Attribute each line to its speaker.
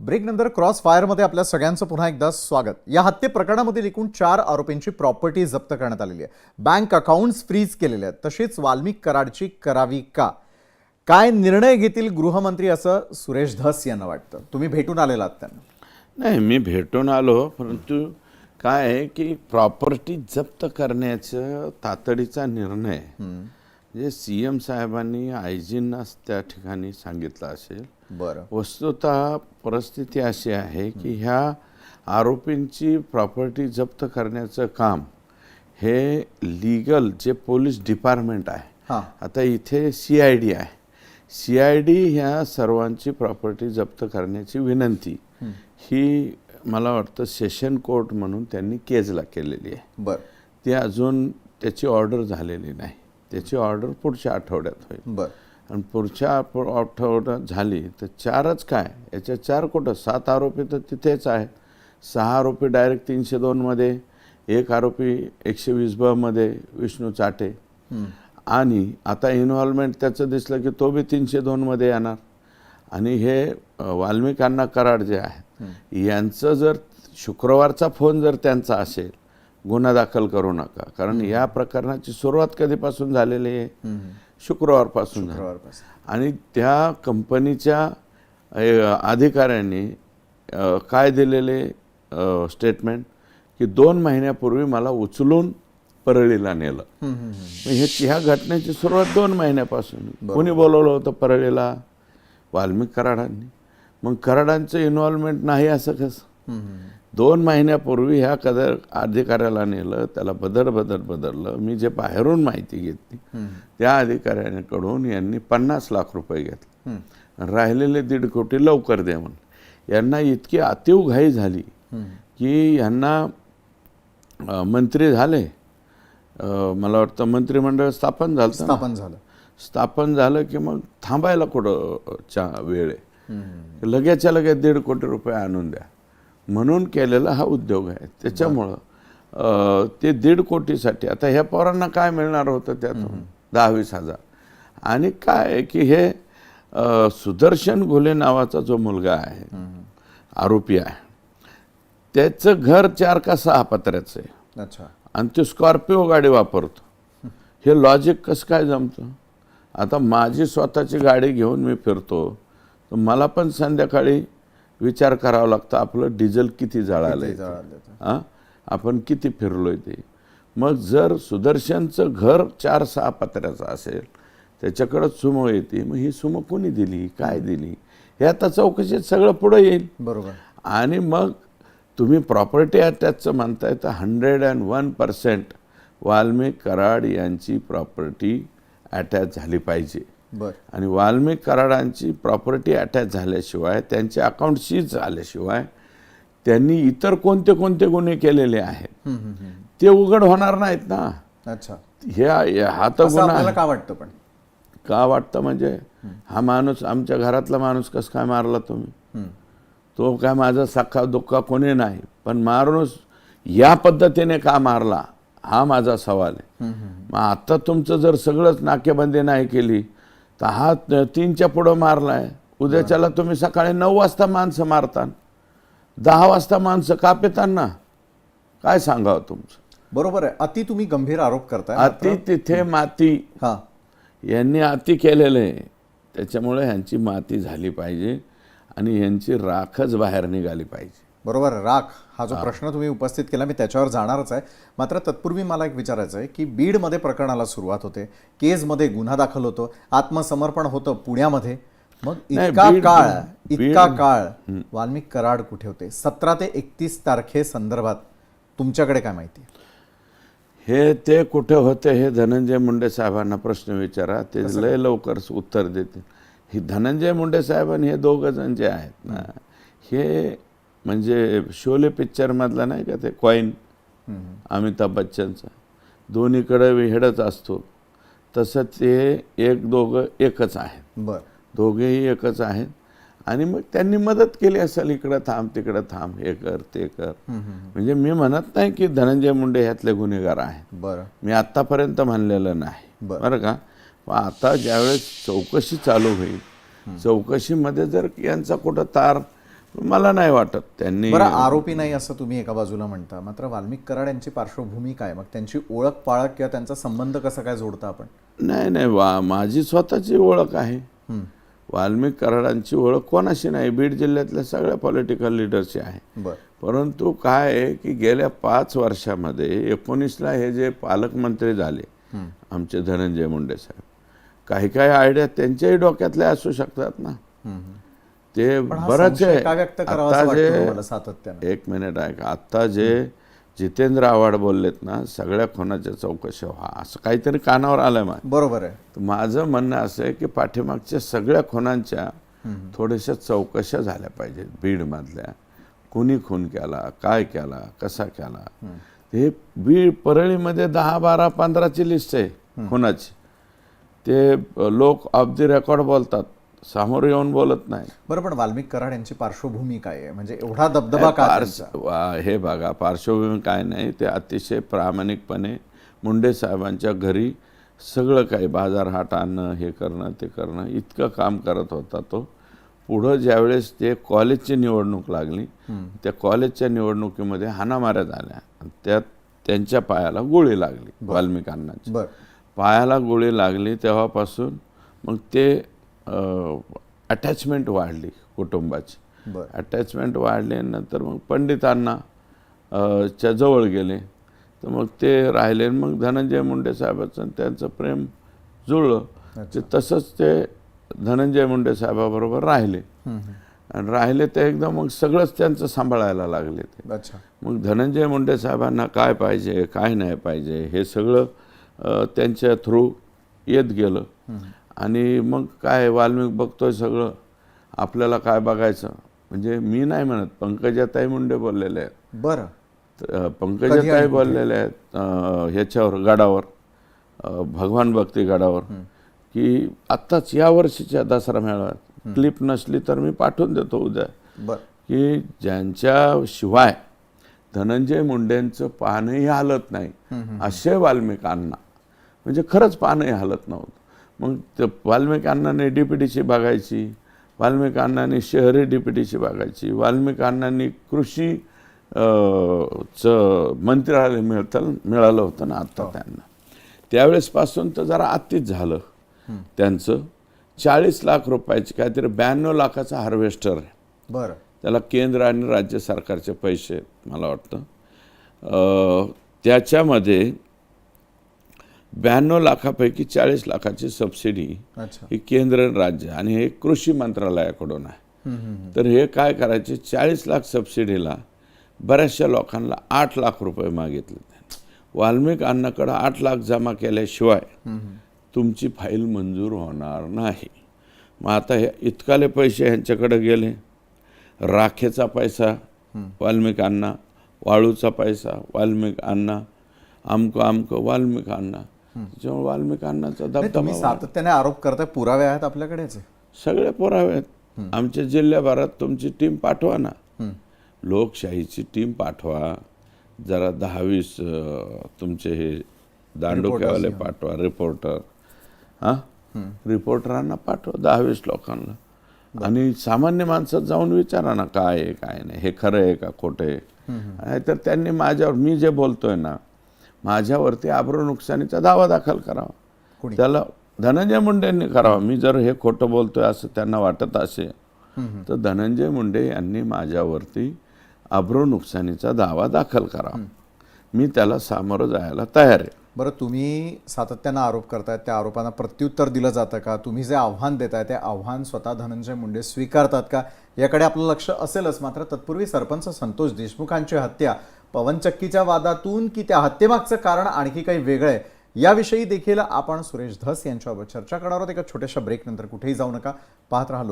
Speaker 1: Break नंतर cross फायरमध्ये आपल्या सगळ्यांचं पुन्हा एकदा स्वागत। या हत्ये प्रकरणामधील एकूण 4 आरोपींची प्रॉपर्टी जप्त करण्यात आलेली आहे। बँक अकाउंट्स फ्रीज केलेले आहेत। तसेच वाल्मिक कराडची करावी का, काय निर्णय घेतील गृहमंत्री असं सुरेश धस यांना वाटतं? तुम्ही भेटून आलेला आहात त्यांना?
Speaker 2: नाही, मी भेटून आलो, परंतु काय आहे की प्रॉपर्टी जप्त करण्याचा तातडीचा निर्णय जे सीएम साहेबांनी आयजींना त्या ठिकाणी सांगितलं असेल।
Speaker 1: बरं,
Speaker 2: वस्तुतः परिस्थिती अशी आहे की ह्या आरोपींची प्रॉपर्टी जप्त करण्याचं काम हे लीगल जे पोलीस डिपार्टमेंट आहे,
Speaker 1: हां,
Speaker 2: आता इथे CID आहे। CID ह्या सर्वांची प्रॉपर्टी जप्त करण्याची विनंती ही मला वाटतं सेशन कोर्ट म्हणून त्यांनी केजला केलेली आहे।
Speaker 1: बरं,
Speaker 2: ती अजून त्याची ऑर्डर झालेली नाही। त्याची ऑर्डर पुढच्या आठवड्यात होईल
Speaker 1: बरं,
Speaker 2: आणि पुढच्या आठवड्यात झाली तर 4च काय, याच्या 4 कुठं 7 आरोपी तर तिथेच आहेत। 6 आरोपी डायरेक्ट 302 मध्ये, एक आरोपी 120B मध्ये विष्णू चाटे, आणि आता इन्व्हॉल्वमेंट त्याचं दिसलं की तो बी 302 मध्ये येणार। आणि हे वाल्मिक अण्णा कराड जे आहेत यांचं जर शुक्रवारचा फोन जर त्यांचा असेल, गुन्हा दाखल करू नका, कारण या प्रकरणाची सुरुवात कधीपासून झालेली आहे, शुक्रवारपासून झाली। आणि त्या कंपनीच्या अधिकाऱ्यांनी काय दिलेले स्टेटमेंट की 2 महिन्यापूर्वी मला उचलून परळीला नेलं। ह्या घटनेची सुरुवात 2 महिन्यापासून। कोणी बोलवलं होतं परळीला? वाल्मिक कराडांनी। मग कराडांचं इन्व्हॉल्वमेंट नाही असं कसं? 2 महिन्यापूर्वी ह्या अधिकाऱ्याला नेलं, त्याला बदललं। मी जे बाहेरून माहिती घेतली त्या अधिकाऱ्यांकडून यांनी 50 लाख रुपये घेतले, राहिलेले 1.5 कोटी लवकर दे म्हणून। यांना इतकी अतीव घाई झाली की यांना मंत्री झाले, मला वाटतं मंत्रिमंडळ स्थापन झालं की मग थांबायला कुठं वेळ आहे, लगेचच्या लगेच 1.5 कोटी रुपये आणून द्या म्हणून केलेला हा उद्योग आहे। त्याच्यामुळं ते 1.5 कोटीसाठी आता ह्या पोरांना काय मिळणार होतं त्यातून 10-20 हजार। आणि काय की हे सुदर्शन घोले नावाचा जो मुलगा आहे, आरोपी आहे, त्याचं घर 4 का 6 पत्र्याचं आहे।
Speaker 1: अच्छा, आणि
Speaker 2: ते स्कॉर्पिओ गाडी वापरतो। हे लॉजिक कसं काय जमतं? आता माझी स्वतःची गाडी घेऊन मी फिरतो तर मला पण संध्याकाळी विचार करावा लागतं आपलं डिझेल किती जळालं, आपण किती फिरलोय ते। मग जर सुदर्शनचं घर 4-6 पत्र्याचं असेल, त्याच्याकडं सुमो येते, मग ही सुमो कोणी दिली, काय दिली, हे आता चौकशीत सगळं पुढे येईल।
Speaker 1: बरोबर। आणि
Speaker 2: मग तुम्ही प्रॉपर्टी अटॅचचं म्हणताय तर 101% वाल्मिक कराड यांची प्रॉपर्टी अटॅच झाली पाहिजे। आणि वाल्मिक कराडांची प्रॉपर्टी अटॅच झाल्याशिवाय, त्यांचे अकाउंट सीज झाल्याशिवाय त्यांनी इतर कोणते कोणते गुन्हे केलेले आहेत ते उघड होणार नाहीत ना।
Speaker 1: अच्छा,
Speaker 2: हा तर गुन्हा
Speaker 1: आपल्याला का वाटतं? पण
Speaker 2: का वाटतं म्हणजे हा माणूस, आमच्या घरातला माणूस कसं काय मारला तुम्ही? तो काय माझा सख्खा दुःखा कोणी नाही, पण माणूस या पद्धतीने का मारला हा माझा सवाल आहे। मग आता तुमचं जर सगळंच नाकेबंदी नाही केली तर हा 3च्या पुढं मारलाय, उद्याच्याला तुम्ही सकाळी 9 वाजता माणसं मारता, 10 वाजता माणसं का पेताना, काय सांगावं तुमचं?
Speaker 1: बरोबर आहे। अति तुम्ही गंभीर आरोप करताय।
Speaker 2: अति तिथे माती, यांनी अति केलेलं आहे, त्याच्यामुळे ह्यांची माती झाली पाहिजे आणि यांची राखच बाहेर निघाली पाहिजे।
Speaker 1: बरोबर, राख हा जो प्रश्न तुम्ही उपस्थित केला मी त्याच्यावर जाणारच आहे। मात्र तत्पूर्वी मला एक विचारायचं आहे की बीडमध्ये प्रकरणाला सुरुवात होते, केजमध्ये गुन्हा दाखल होतो, आत्मसमर्पण होतं पुण्यामध्ये, मग इतका काळ वाल्मिक कराड कुठे होते? 17 ते 31 तारखेसंदर्भात तुमच्याकडे काय माहिती?
Speaker 2: ते कुठे होते हे धनंजय मुंडे साहेबांना प्रश्न विचारा, ते लय लवकर उत्तर देतील। ही धनंजय मुंडे साहेब आणि हे 2 जण जे आहेत ना, हे म्हणजे शोले पिक्चर मधला नाही का ते कॉइन, अमिताभ बच्चनचा, दोन्हीकडे विहेडच असतो, तसं ते 2 एकच आहेत। दोघेही एकच आहेत। आणि मग त्यांनी मदत केली असेल, इकडं थांब तिकडं थांब, हे कर ते कर। म्हणजे मी म्हणत नाही की धनंजय मुंडे ह्यातले गुन्हेगार आहेत, मी आत्तापर्यंत म्हणलेलं नाही, बरं का। आता ज्यावेळेस चौकशी चालू होईल, चौकशीमध्ये जर यांचा कुठं तार मला नाही वाटत त्यांनी.
Speaker 1: बरं, आरोपी नाही असं तुम्ही एका बाजूला म्हणता, मात्र वाल्मिक कराड यांची पार्श्वभूमी काय, मग त्यांची ओळख पाळख किंवा त्यांचा संबंध कसा काय जोडता आपण?
Speaker 2: नाही नाही, माझी स्वतःची ओळख आहे. वाल्मिक कराडांची ओळख कोणाशी नाही, बीड जिल्ह्यातल्या सगळ्या पॉलिटिकल लीडरची आहे.
Speaker 1: बरं.
Speaker 2: परंतु काय आहे की गेल्या 5 वर्षामध्ये 19ला हे जे पालकमंत्री झाले आमचे धनंजय मुंडे साहेब, काही काही आयडिया त्यांच्याही डोक्यातल्या असू शकतात ना. ते
Speaker 1: पण हा
Speaker 2: बरंच
Speaker 1: संशय
Speaker 2: आहे.
Speaker 1: का व्यक्त करावा
Speaker 2: आता
Speaker 1: असं वाटतं
Speaker 2: जे
Speaker 1: तुम्हाला सातत्याने?
Speaker 2: एक मिनिट आहे का, आता जे जितेंद्र आव्हाड बोललेत ना, सगळ्या खुनाच्या चौकशा व्हा असं काहीतरी कानावर आलंय माझ्या.
Speaker 1: बरोबर आहे.
Speaker 2: तर माझं म्हणणं असं आहे की पाठीमागच्या सगळ्या खुनांच्या थोड्याशा चौकशा झाल्या पाहिजेत. बीडमधल्या कोणी खून केला, काय केला, कसा केला. हे बीड परळीमध्ये 10, 12, 15ची लिस्ट आहे खुनाची. ते लोक ऑफ द रेकॉर्ड बोलतात, समोर येऊन बोलत नाही.
Speaker 1: बरं, पण वाल्मिक कराड यांची पार्श्वभूमी काय आहे, म्हणजे एवढा दबदबा का त्यांचा?
Speaker 2: हे बघा, पार्श्वभूमी काय नाही, ते अतिशय प्रामाणिकपणे मुंडे साहेबांच्या घरी सगळं काही बाजारहाट आणणं, हे करणं, ते करणं, इतकं काम करत होता तो. पुढं ज्यावेळेस ते कॉलेजची निवडणूक लागली, त्या कॉलेजच्या निवडणुकीमध्ये हाणामाऱ्या झाल्या, त्यात त्यांच्या पायाला गोळी लागली वाल्मिक अण्णांची.
Speaker 1: बरं.
Speaker 2: पायाला गोळी लागली तेव्हापासून मग ते अटॅचमेंट वाढली कुटुंबाची.
Speaker 1: बरं.
Speaker 2: अटॅचमेंट वाढली, नंतर मग पंडितांना च्या जवळ गेले, तर मग ते राहिले. मग धनंजय मुंडे साहेबांचं त्यांचं प्रेम जुळलं. ते तसंच ते धनंजय मुंडे साहेबाबरोबर राहिले आणि राहिले ते एकदम मग सगळंच त्यांचं सांभाळायला लागले ते.
Speaker 1: अच्छा.
Speaker 2: मग धनंजय मुंडे साहेबांना काय पाहिजे, काय नाही पाहिजे, हे सगळं त्यांच्या थ्रू येत गेलं. आणि मग काय वाल्मिक बघतोय सगळं, आपल्याला काय बघायचं. म्हणजे मी नाही म्हणत, पंकजाताई मुंडे बोललेले आहेत.
Speaker 1: बरं.
Speaker 2: पंकजाताई बोललेले आहेत ह्याच्यावर गडावर, भगवान भक्ती गडावर, की आत्ताच या वर्षीच्या दसरा मेळाव्यात क्लिप नसली तर मी पाठवून देतो उद्या, की ज्यांच्याशिवाय धनंजय मुंडेंचं पानही हालत नाही असे वाल्मिक अण्णा, म्हणजे खरंच पानही हालत नव्हतं. मग ते वाल्मिक अण्णांनी DPTची बघायची, वाल्मिक अण्णांनी शहरी DPTची बघायची, वाल्मिक अण्णांनी कृषी मंत्रालय मिळालं होतं ना आता त्यांना. त्यावेळेसपासून तर जरा अतिच झालं त्यांचं. 40 लाख रुपयाची काहीतरी 92 लाखाचा हार्वेस्टर आहे.
Speaker 1: बरं.
Speaker 2: त्याला केंद्र आणि राज्य सरकारचे पैसे मला वाटतं. त्याच्यामध्ये 92 लाखापैकी 40 लाखाची सबसिडी ही केंद्र आणि राज्य आणि हे कृषी मंत्रालयाकडून आहे. तर हे काय करायचे, 40 लाख सबसिडीला बऱ्याचशा लोकांना 8 लाख रुपये मागितले. वाल्मिक अण्णाकडे 8 लाख जमा केल्याशिवाय तुमची फाईल मंजूर होणार नाही. मग आता हे इतकाले पैसे ह्यांच्याकडे गेले. राखेचा पैसा वाल्मिक अण्णा, वाळूचा पैसा वाल्मिक अण्णा, आमकं वाल्मिक अण्णा. त्याच्यामुळे वाल्मिक अण्णाचा
Speaker 1: तुम्ही
Speaker 2: दबदबा.
Speaker 1: सातत्याने आरोप करताय, पुरावे आहेत आपल्याकडेच?
Speaker 2: सगळे पुरावे आहेत. आमच्या जिल्ह्याभरात तुमची टीम पाठवा ना, लोकशाहीची टीम पाठवा. जरा 10-20 तुमचे हे दांडोक्यावाले पाठवा, रिपोर्टर. रिपोर्टरांना पाठवा 10-20 लोकांना, आणि सामान्य माणसात जाऊन विचारा ना काय आहे काय नाही, हे खरं आहे का खोटं आहे. नाहीतर त्यांनी माझ्यावर, मी जे बोलतोय ना, माझ्यावरती आबरू नुकसानीचा दावा दाखल करावा. त्याला धनंजय मुंडेंनी करावा. मी जर हे खोटं बोलतोय असं त्यांना वाटत असेल तर धनंजय मुंडे यांनी माझ्यावरती आबरू नुकसानीचा दावा दाखल करावा. मी त्याला सामोरं जायला तयार आहे.
Speaker 1: बरं, तुम्ही सातत्यानं आरोप करताय, त्या आरोपांना प्रत्युत्तर दिलं जातं का? तुम्ही जे आव्हान देताय ते आव्हान स्वतः धनंजय मुंडे स्वीकारतात का, याकडे आपलं लक्ष असेलच. मात्र तत्पूर्वी सरपंच संतोष देशमुखांची हत्या पवनचक्कीच्या वादातून की त्या हत्येमागचं कारण आणखी काही वेगळं आहे, याविषयी देखील आपण सुरेश धस यांच्याबरोबर चर्चा करणार आहोत एका छोट्याशा ब्रेक नंतर. कुठेही जाऊ नका, पाहत राहा.